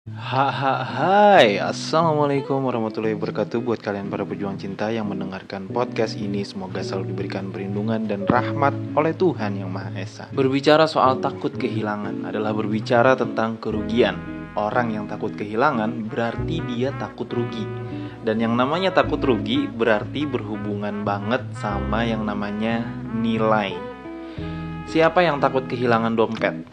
Hai, Assalamualaikum warahmatullahi wabarakatuh. Buat kalian para pejuang cinta yang mendengarkan podcast ini, semoga selalu diberikan perlindungan dan rahmat oleh Tuhan Yang Maha Esa. Berbicara soal takut kehilangan adalah berbicara tentang kerugian. Orang yang takut kehilangan berarti dia takut rugi. Dan yang namanya takut rugi berarti berhubungan banget sama yang namanya nilai. Siapa yang takut kehilangan dompet?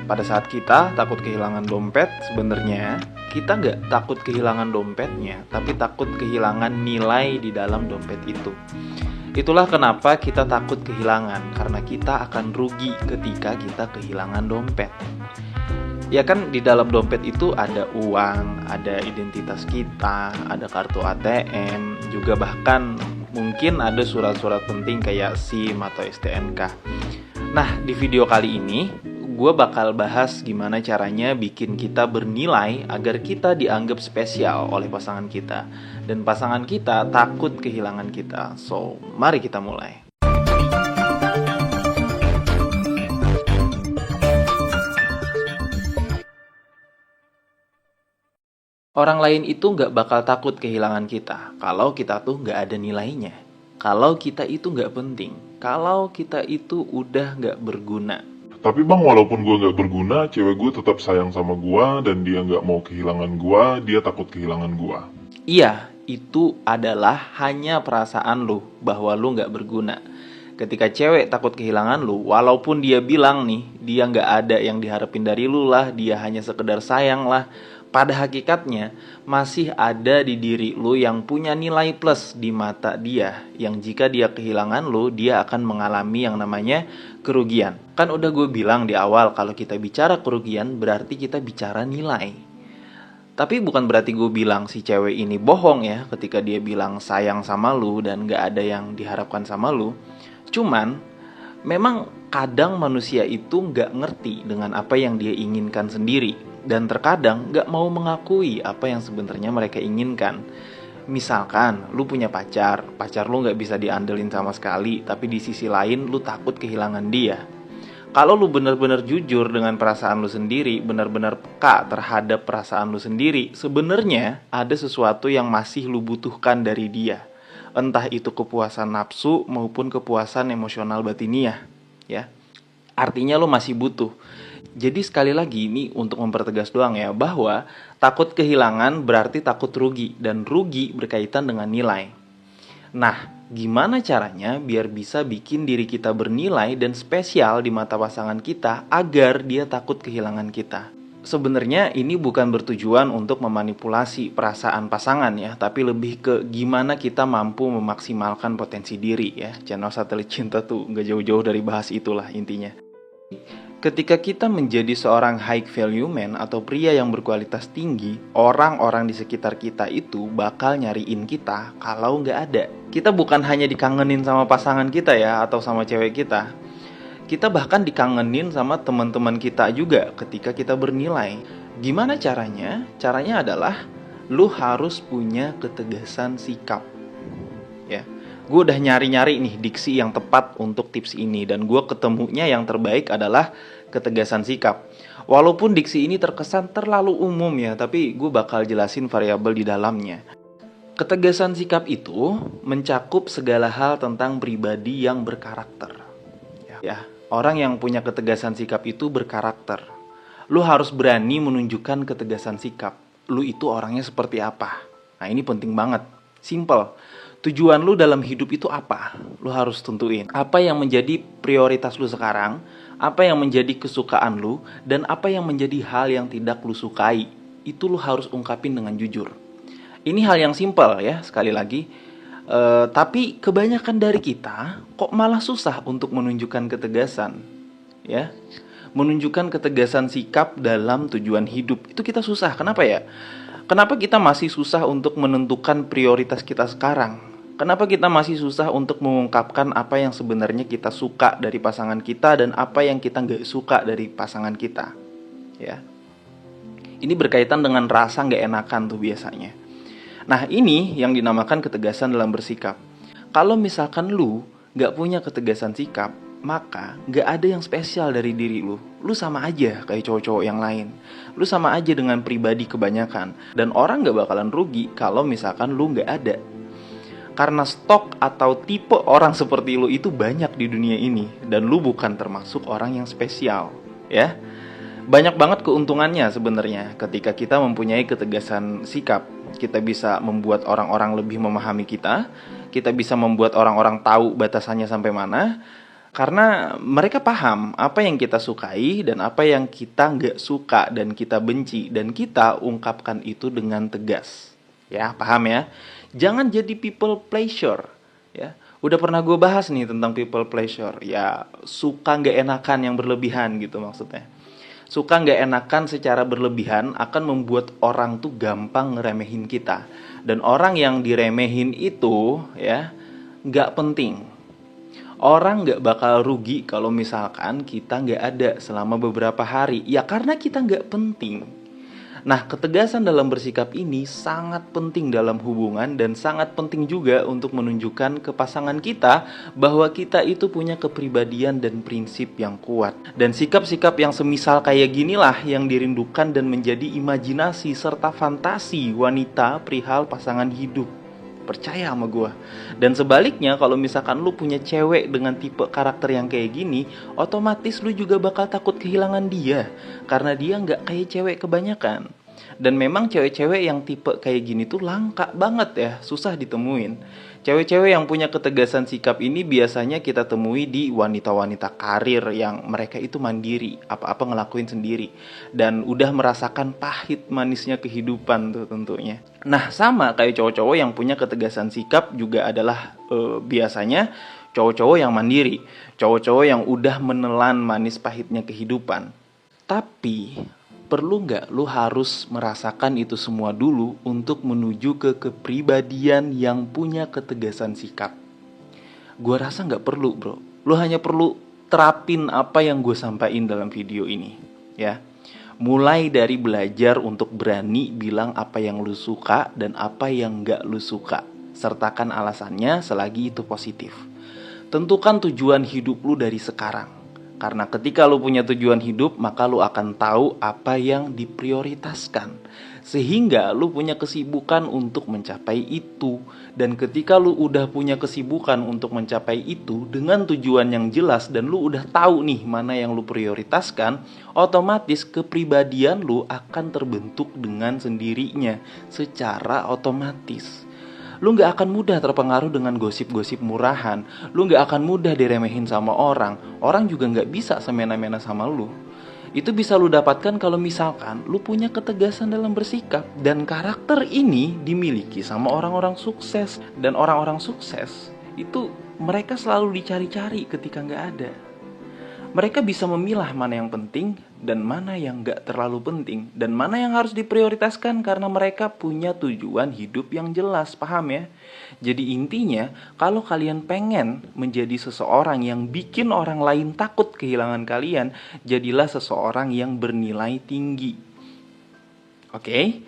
Pada saat kita takut kehilangan dompet, sebenarnya kita nggak takut kehilangan dompetnya, tapi takut kehilangan nilai di dalam dompet itu. Itulah kenapa kita takut kehilangan, karena kita akan rugi ketika kita kehilangan dompet. Ya kan, di dalam dompet itu ada uang, ada identitas kita, ada kartu ATM, juga bahkan mungkin ada surat-surat penting kayak SIM atau STNK. Nah, di video kali ini gue bakal bahas gimana caranya bikin kita bernilai agar kita dianggap spesial oleh pasangan kita. Dan pasangan kita takut kehilangan kita. So, mari kita mulai. Orang lain itu gak bakal takut kehilangan kita kalau kita tuh gak ada nilainya. Kalau kita itu gak penting. Kalau kita itu udah gak berguna. Tapi bang, walaupun gue gak berguna, cewek gue tetap sayang sama gue, dan dia gak mau kehilangan gue, dia takut kehilangan gue. Iya, itu adalah hanya perasaan lu, bahwa lu gak berguna. Ketika cewek takut kehilangan lu, walaupun dia bilang nih, dia gak ada yang diharapin dari lu lah, dia hanya sekedar sayang lah, pada hakikatnya masih ada di diri lu yang punya nilai plus di mata dia, yang jika dia kehilangan lu, dia akan mengalami yang namanya kerugian. Kan udah gue bilang di awal, kalau kita bicara kerugian berarti kita bicara nilai. Tapi bukan berarti gue bilang si cewek ini bohong ya ketika dia bilang sayang sama lu dan gak ada yang diharapkan sama lu. Cuman memang kadang manusia itu gak ngerti dengan apa yang dia inginkan sendiri, dan terkadang gak mau mengakui apa yang sebenarnya mereka inginkan. Misalkan lu punya pacar lu gak bisa diandelin sama sekali, tapi di sisi lain lu takut kehilangan dia. Kalau lu benar-benar jujur dengan perasaan lu sendiri, benar-benar peka terhadap perasaan lu sendiri, sebenarnya ada sesuatu yang masih lu butuhkan dari dia. Entah itu kepuasan nafsu maupun kepuasan emosional batiniah, ya. Artinya lu masih butuh. Jadi sekali lagi ini untuk mempertegas doang ya, bahwa takut kehilangan berarti takut rugi, dan rugi berkaitan dengan nilai. Nah, gimana caranya biar bisa bikin diri kita bernilai dan spesial di mata pasangan kita agar dia takut kehilangan kita? Sebenarnya ini bukan bertujuan untuk memanipulasi perasaan pasangan ya, tapi lebih ke gimana kita mampu memaksimalkan potensi diri ya. Channel Satelit Cinta tuh gak jauh-jauh dari bahas itulah intinya. Ketika kita menjadi seorang high value man atau pria yang berkualitas tinggi, orang-orang di sekitar kita itu bakal nyariin kita kalau nggak ada. Kita bukan hanya dikangenin sama pasangan kita ya, atau sama cewek kita. Kita bahkan dikangenin sama teman-teman kita juga ketika kita bernilai. Gimana caranya? Caranya adalah lu harus punya ketegasan sikap. Ya. Gue udah nyari-nyari nih diksi yang tepat untuk tips ini, dan gue ketemunya yang terbaik adalah ketegasan sikap. Walaupun diksi ini terkesan terlalu umum ya, tapi gue bakal jelasin variabel di dalamnya. Ketegasan sikap itu mencakup segala hal tentang pribadi yang berkarakter. Ya, orang yang punya ketegasan sikap itu berkarakter. Lu harus berani menunjukkan ketegasan sikap. Lu itu orangnya seperti apa. Nah, ini penting banget. Simple. Tujuan lu dalam hidup itu apa? Lu harus tentuin. Apa yang menjadi prioritas lu sekarang? Apa yang menjadi kesukaan lu? Dan apa yang menjadi hal yang tidak lu sukai? Itu lu harus ungkapin dengan jujur. Ini hal yang simple ya, sekali lagi. Tapi kebanyakan dari kita kok malah susah untuk menunjukkan ketegasan. Ya, menunjukkan ketegasan sikap dalam tujuan hidup. Itu kita susah. Kenapa ya? Kenapa kita masih susah untuk menentukan prioritas kita sekarang? Kenapa kita masih susah untuk mengungkapkan apa yang sebenarnya kita suka dari pasangan kita dan apa yang kita nggak suka dari pasangan kita? Ya, ini berkaitan dengan rasa nggak enakan tuh biasanya. Nah, ini yang dinamakan ketegasan dalam bersikap. Kalau misalkan lu nggak punya ketegasan sikap, maka gak ada yang spesial dari diri lu. Lu sama aja kayak cowok-cowok yang lain. Lu sama aja dengan pribadi kebanyakan. Dan orang gak bakalan rugi kalau misalkan lu gak ada. Karena stok atau tipe orang seperti lu itu banyak di dunia ini. Dan lu bukan termasuk orang yang spesial, ya. Banyak banget keuntungannya sebenarnya ketika kita mempunyai ketegasan sikap. Kita bisa membuat orang-orang lebih memahami kita. Kita bisa membuat orang-orang tahu batasannya sampai mana. Karena mereka paham apa yang kita sukai dan apa yang kita nggak suka dan kita benci. Dan kita ungkapkan itu dengan tegas. Ya, paham ya? Jangan jadi people pleasure. Ya, udah pernah gue bahas nih tentang people pleasure. Ya, suka nggak enakan yang berlebihan gitu maksudnya. Suka nggak enakan secara berlebihan akan membuat orang tuh gampang ngeremehin kita. Dan orang yang diremehin itu ya nggak penting. Orang nggak bakal rugi kalau misalkan kita nggak ada selama beberapa hari. Ya karena kita nggak penting. Nah, ketegasan dalam bersikap ini sangat penting dalam hubungan dan sangat penting juga untuk menunjukkan ke pasangan kita bahwa kita itu punya kepribadian dan prinsip yang kuat. Dan sikap-sikap yang semisal kayak ginilah yang dirindukan dan menjadi imajinasi serta fantasi wanita perihal pasangan hidup. Percaya sama gue. Dan sebaliknya kalau misalkan lu punya cewek dengan tipe karakter yang kayak gini, otomatis lu juga bakal takut kehilangan dia. Karena dia gak kayak cewek kebanyakan. Dan memang cewek-cewek yang tipe kayak gini tuh langka banget ya, susah ditemuin. Cewek-cewek yang punya ketegasan sikap ini biasanya kita temui di wanita-wanita karir yang mereka itu mandiri, apa-apa ngelakuin sendiri. Dan udah merasakan pahit manisnya kehidupan tuh tentunya. Nah, sama kayak cowok-cowok yang punya ketegasan sikap juga adalah biasanya cowok-cowok yang mandiri. Cowok-cowok yang udah menelan manis pahitnya kehidupan. Tapi perlu nggak lu harus merasakan itu semua dulu untuk menuju ke kepribadian yang punya ketegasan sikap? Gue rasa nggak perlu, bro. Lu hanya perlu terapin apa yang gue sampaikan dalam video ini, ya. Mulai dari belajar untuk berani bilang apa yang lu suka dan apa yang nggak lu suka. Sertakan alasannya selagi itu positif. Tentukan tujuan hidup lu dari sekarang. Karena ketika lu punya tujuan hidup, maka lu akan tahu apa yang diprioritaskan. Sehingga lu punya kesibukan untuk mencapai itu. Dan ketika lu udah punya kesibukan untuk mencapai itu dengan tujuan yang jelas dan lu udah tahu nih mana yang lu prioritaskan, otomatis kepribadian lu akan terbentuk dengan sendirinya secara otomatis. Lu gak akan mudah terpengaruh dengan gosip-gosip murahan. Lu gak akan mudah diremehin sama orang. Orang juga gak bisa semena-mena sama lu. Itu bisa lu dapatkan kalau misalkan lu punya ketegasan dalam bersikap. Dan karakter ini dimiliki sama orang-orang sukses. Dan orang-orang sukses itu mereka selalu dicari-cari ketika gak ada. Mereka bisa memilah mana yang penting dan mana yang gak terlalu penting. Dan mana yang harus diprioritaskan karena mereka punya tujuan hidup yang jelas, paham ya? Jadi intinya, kalau kalian pengen menjadi seseorang yang bikin orang lain takut kehilangan kalian, jadilah seseorang yang bernilai tinggi. Oke?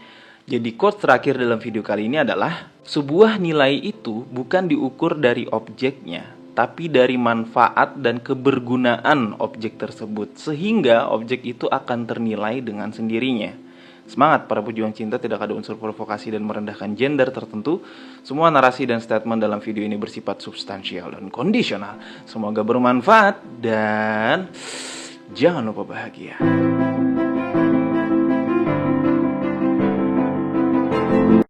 Jadi quote terakhir dalam video kali ini adalah, sebuah nilai itu bukan diukur dari objeknya, tapi dari manfaat dan kebergunaan objek tersebut, sehingga objek itu akan ternilai dengan sendirinya. Semangat para pejuang cinta, tidak ada unsur provokasi dan merendahkan gender tertentu. Semua narasi dan statement dalam video ini bersifat substansial dan kondisional. Semoga bermanfaat dan jangan lupa bahagia.